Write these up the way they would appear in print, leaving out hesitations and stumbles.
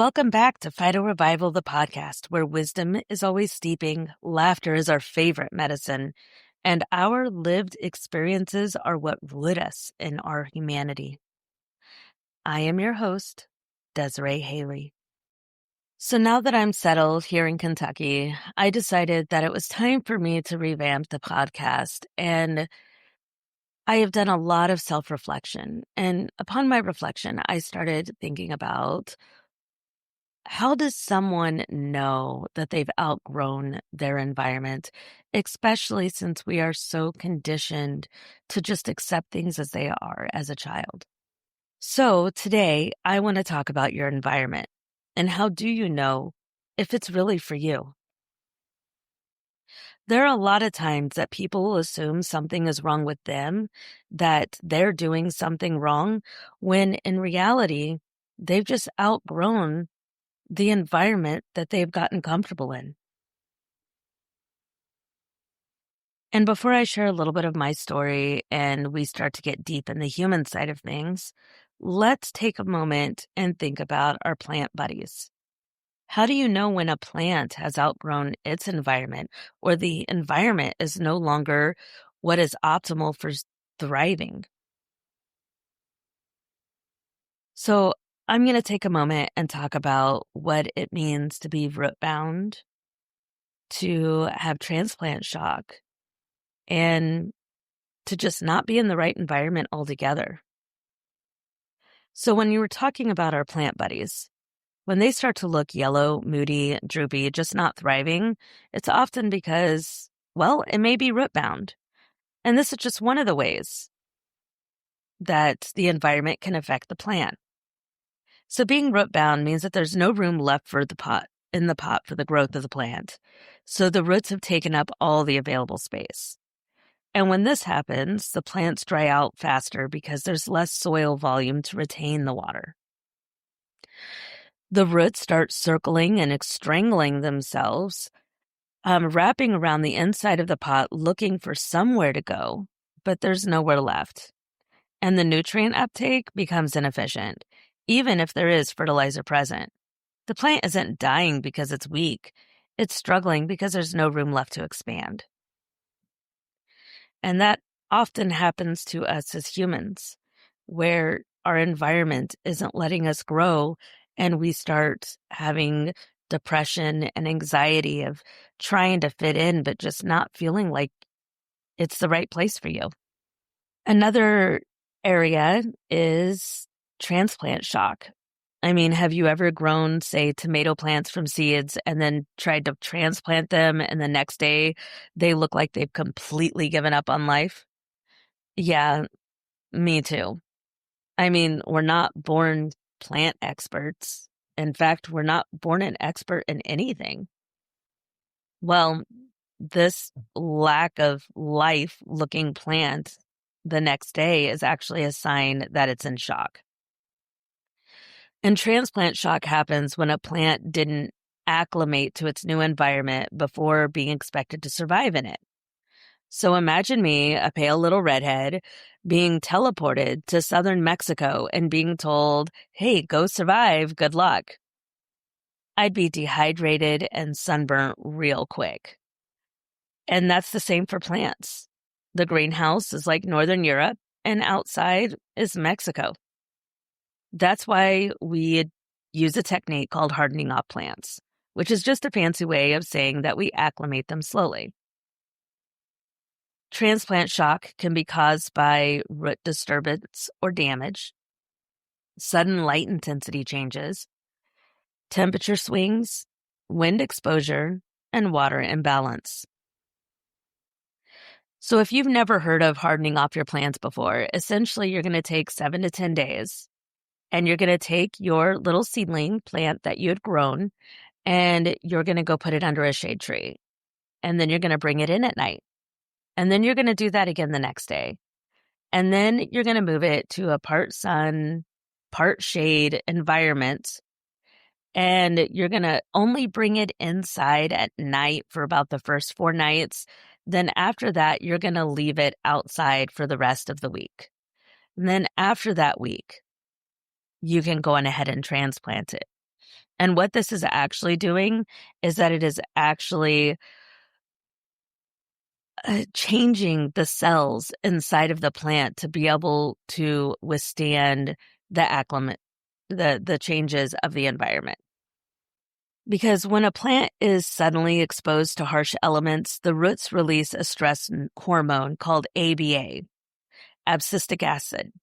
Welcome back to Phyto Revival, the podcast, where wisdom is always steeping, laughter is our favorite medicine, and our lived experiences are what root us in our humanity. I am your host, Dezaraé Haley. So now that I'm settled here in Kentucky, I decided that it was time for me to revamp the podcast, and I have done a lot of self-reflection. And upon my reflection, I started thinking about how does someone know that they've outgrown their environment, especially since we are so conditioned to just accept things as they are as a child? So today, I want to talk about your environment and how do you know if it's really for you? There are a lot of times that people will assume something is wrong with them, that they're doing something wrong, when in reality, they've just outgrown the environment that they've gotten comfortable in. And before I share a little bit of my story and we start to get deep in the human side of things, let's take a moment and think about our plant buddies. How do you know when a plant has outgrown its environment or the environment is no longer what is optimal for thriving? So I'm going to take a moment and talk about what it means to be root bound, to have transplant shock, and to just not be in the right environment altogether. So when you were talking about our plant buddies, when they start to look yellow, moody, droopy, just not thriving, it's often because, well, it may be root bound. And this is just one of the ways that the environment can affect the plant. So being root bound means that there's no room left for the pot for the growth of the plant. So the roots have taken up all the available space. And when this happens, the plants dry out faster because there's less soil volume to retain the water. The roots start circling and strangling themselves, wrapping around the inside of the pot looking for somewhere to go, but there's nowhere left. And the nutrient uptake becomes inefficient, even if there is fertilizer present. The plant isn't dying because it's weak. It's struggling because there's no room left to expand. And that often happens to us as humans, where our environment isn't letting us grow and we start having depression and anxiety of trying to fit in, but just not feeling like it's the right place for you. Another area is transplant shock. I mean, have you ever grown, say, tomato plants from seeds and then tried to transplant them and the next day they look like they've completely given up on life? Yeah, me too. I mean, we're not born plant experts. In fact, we're not born an expert in anything. Well, this lack of life-looking plant the next day is actually a sign that it's in shock. And transplant shock happens when a plant didn't acclimate to its new environment before being expected to survive in it. So imagine me, a pale little redhead, being teleported to southern Mexico and being told, hey, go survive, good luck. I'd be dehydrated and sunburnt real quick. And that's the same for plants. The greenhouse is like Northern Europe, and outside is Mexico. That's why we use a technique called hardening off plants, which is just a fancy way of saying that we acclimate them slowly. Transplant shock can be caused by root disturbance or damage, sudden light intensity changes, temperature swings, wind exposure, and water imbalance. So if you've never heard of hardening off your plants before, essentially you're going to take 7 to 10 days and you're going to take your little seedling plant that you had grown and you're going to go put it under a shade tree. And then you're going to bring it in at night. And then you're going to do that again the next day. And then you're going to move it to a part sun, part shade environment. And you're going to only bring it inside at night for about the first 4 nights. Then after that, you're going to leave it outside for the rest of the week. And then after that week, you can go on ahead and transplant it. And what this is actually doing is that it is actually changing the cells inside of the plant to be able to withstand the changes of the environment. Because when a plant is suddenly exposed to harsh elements, the roots release a stress hormone called ABA, abscisic acid.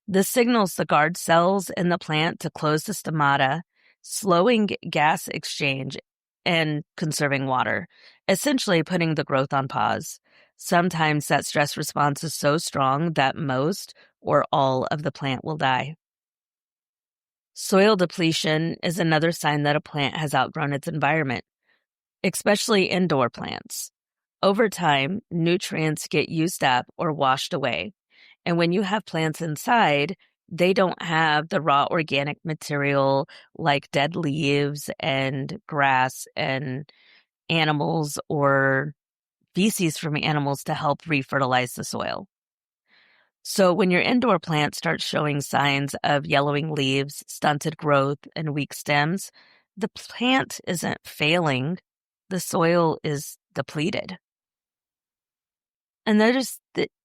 This signals the guard cells in the plant to close the stomata, slowing gas exchange and conserving water, essentially putting the growth on pause. Sometimes that stress response is so strong that most or all of the plant will die. Soil depletion is another sign that a plant has outgrown its environment, especially indoor plants. Over time, nutrients get used up or washed away. And when you have plants inside, they don't have the raw organic material like dead leaves and grass and animals or feces from animals to help refertilize the soil. So when your indoor plant starts showing signs of yellowing leaves, stunted growth, and weak stems, the plant isn't failing. The soil is depleted. And there's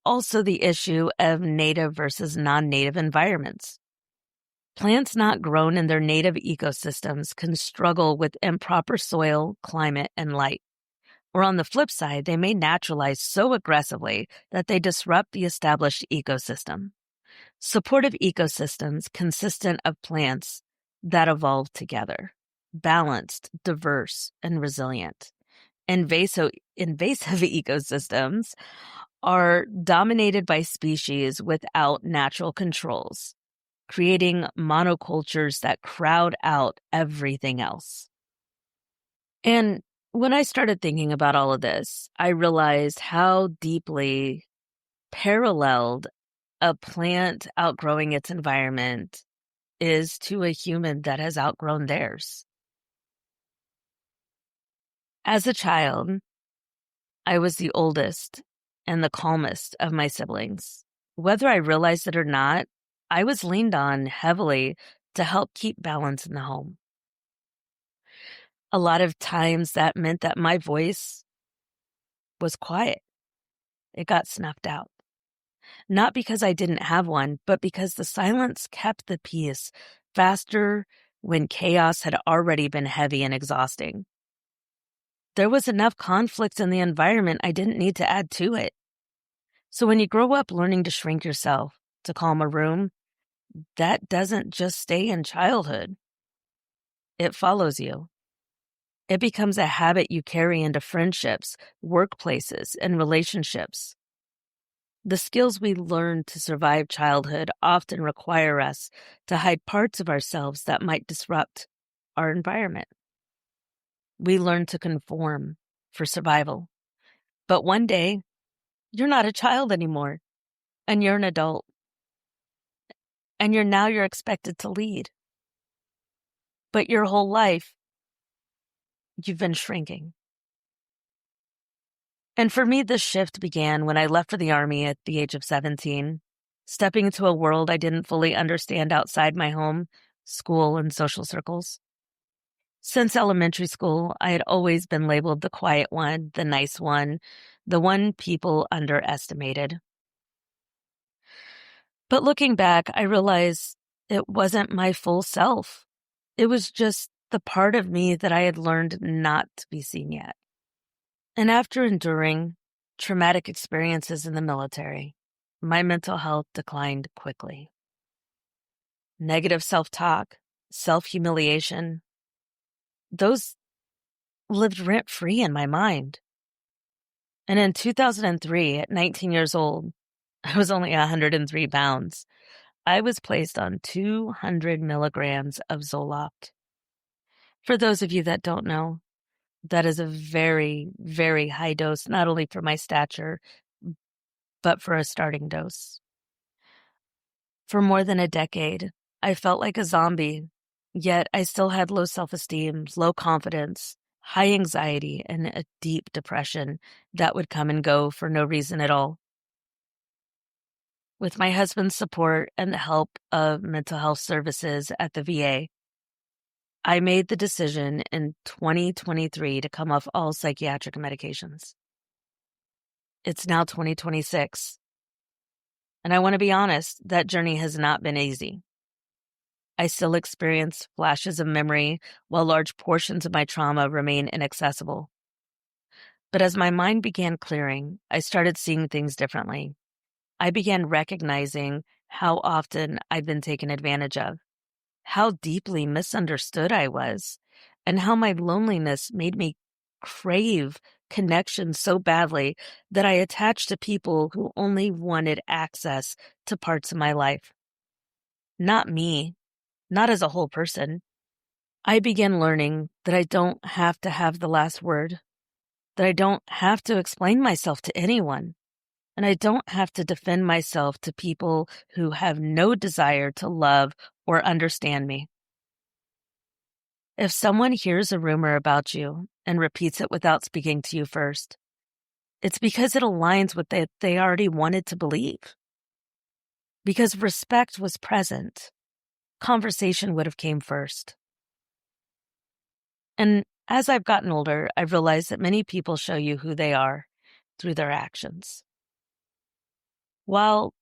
also the issue of native versus non-native environments. Plants not grown in their native ecosystems can struggle with improper soil, climate, and light. Or on the flip side, they may naturalize so aggressively that they disrupt the established ecosystem. Supportive ecosystems consistent of plants that evolve together, balanced, diverse, and resilient. Invasive ecosystems are dominated by species without natural controls, creating monocultures that crowd out everything else. And when I started thinking about all of this, I realized how deeply paralleled a plant outgrowing its environment is to a human that has outgrown theirs. As a child, I was the oldest and the calmest of my siblings. Whether I realized it or not, I was leaned on heavily to help keep balance in the home. A lot of times that meant that my voice was quiet. It got snuffed out. Not because I didn't have one, but because the silence kept the peace faster when chaos had already been heavy and exhausting. There was enough conflict in the environment, I didn't need to add to it. So when you grow up learning to shrink yourself to calm a room, that doesn't just stay in childhood. It follows you. It becomes a habit you carry into friendships, workplaces, and relationships. The skills we learn to survive childhood often require us to hide parts of ourselves that might disrupt our environment. We learn to conform for survival. But one day, you're not a child anymore, and you're an adult. And you're expected to lead. But your whole life, you've been shrinking. And for me, this shift began when I left for the Army at the age of 17, stepping into a world I didn't fully understand outside my home, school, and social circles. Since elementary school, I had always been labeled the quiet one, the nice one, the one people underestimated. But looking back, I realized it wasn't my full self. It was just the part of me that I had learned not to be seen yet. And after enduring traumatic experiences in the military, my mental health declined quickly. Negative self-talk, self-humiliation, those lived rent-free in my mind. And in 2003, at 19 years old, I was only 103 pounds. I was placed on 200 milligrams of Zoloft. For those of you that don't know, that is a very, very high dose, not only for my stature, but for a starting dose. For more than a decade, I felt like a zombie, yet I still had low self-esteem, low confidence, high anxiety, and a deep depression that would come and go for no reason at all. With my husband's support and the help of mental health services at the VA, I made the decision in 2023 to come off all psychiatric medications. It's now 2026. And I want to be honest, that journey has not been easy. I still experience flashes of memory while large portions of my trauma remain inaccessible. But as my mind began clearing, I started seeing things differently. I began recognizing how often I'd been taken advantage of, how deeply misunderstood I was, and how my loneliness made me crave connection so badly that I attached to people who only wanted access to parts of my life. Not me, not as a whole person. I began learning that I don't have to have the last word, that I don't have to explain myself to anyone, and I don't have to defend myself to people who have no desire to love or understand me. If someone hears a rumor about you and repeats it without speaking to you first, it's because it aligns with what they already wanted to believe. Because respect was present, conversation would have came first. And as I've gotten older, I've realized that many people show you who they are through their actions. While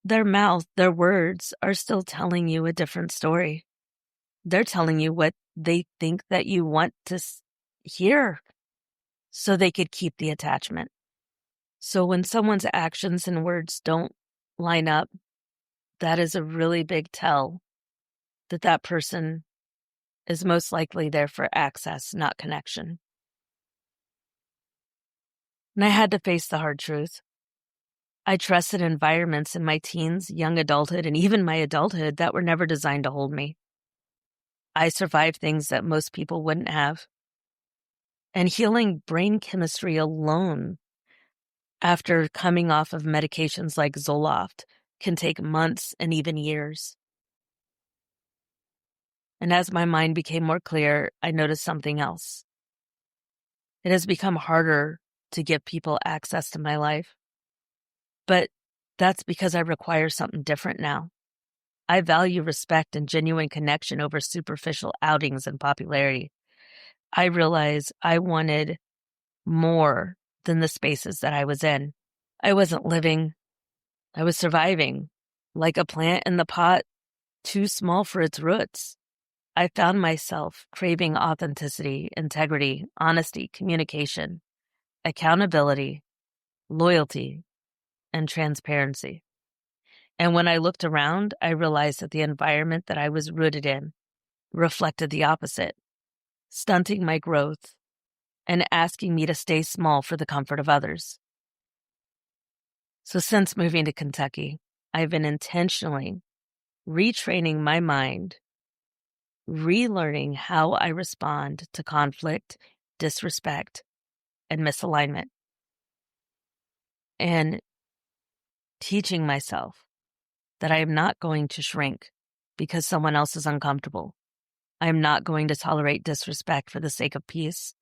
their mouth, their words are still telling you a different story. They're telling you what they think that you want to hear so they could keep the attachment. So when someone's actions and words don't line up, that is a really big tell that that person is most likely there for access, not connection. And I had to face the hard truth. I trusted environments in my teens, young adulthood, and even my adulthood that were never designed to hold me. I survived things that most people wouldn't have. And healing brain chemistry alone after coming off of medications like Zoloft can take months and even years. And as my mind became more clear, I noticed something else. It has become harder to give people access to my life. But that's because I require something different now. I value respect and genuine connection over superficial outings and popularity. I realized I wanted more than the spaces that I was in. I wasn't living, I was surviving, like a plant in the pot, too small for its roots. I found myself craving authenticity, integrity, honesty, communication, accountability, loyalty, and transparency. And when I looked around, I realized that the environment that I was rooted in reflected the opposite, stunting my growth and asking me to stay small for the comfort of others. So since moving to Kentucky, I've been intentionally retraining my mind, relearning how I respond to conflict, disrespect, and misalignment, and teaching myself that I am not going to shrink because someone else is uncomfortable. I am not going to tolerate disrespect for the sake of peace,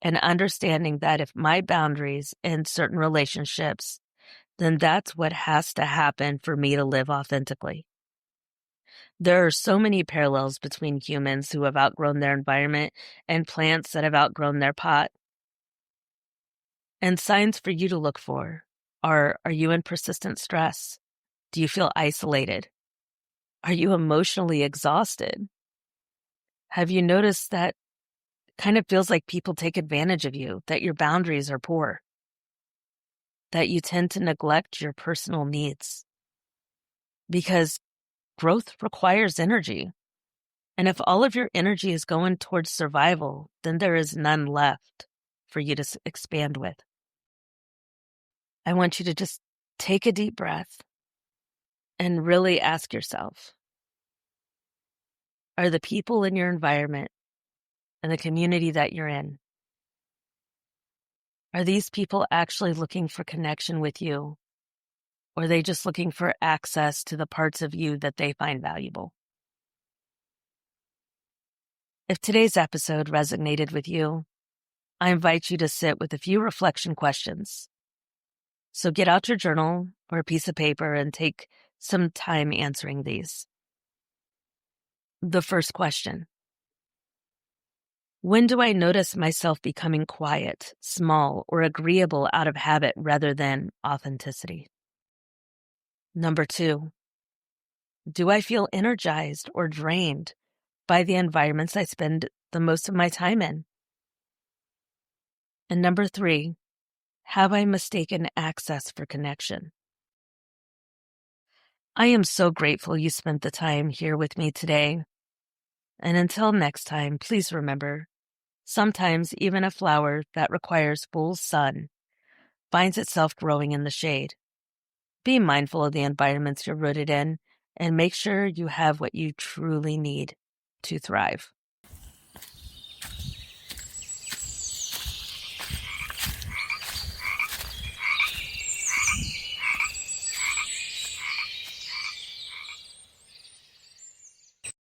and understanding that if my boundaries in certain relationships, then that's what has to happen for me to live authentically. There are so many parallels between humans who have outgrown their environment and plants that have outgrown their pot. And signs for you to look for are you in persistent stress? Do you feel isolated? Are you emotionally exhausted? Have you noticed that kind of feels like people take advantage of you, that your boundaries are poor, that you tend to neglect your personal needs? Because growth requires energy. And if all of your energy is going towards survival, then there is none left for you to expand with. I want you to just take a deep breath and really ask yourself, are the people in your environment and the community that you're in, are these people actually looking for connection with you? Or are they just looking for access to the parts of you that they find valuable? If today's episode resonated with you, I invite you to sit with a few reflection questions. So get out your journal or a piece of paper and take some time answering these. The first question: When do I notice myself becoming quiet, small, or agreeable out of habit rather than authenticity? Number 2, do I feel energized or drained by the environments I spend the most of my time in? And number 3, have I mistaken access for connection? I am so grateful you spent the time here with me today. And until next time, please remember, sometimes even a flower that requires full sun finds itself growing in the shade. Be mindful of the environments you're rooted in and make sure you have what you truly need to thrive.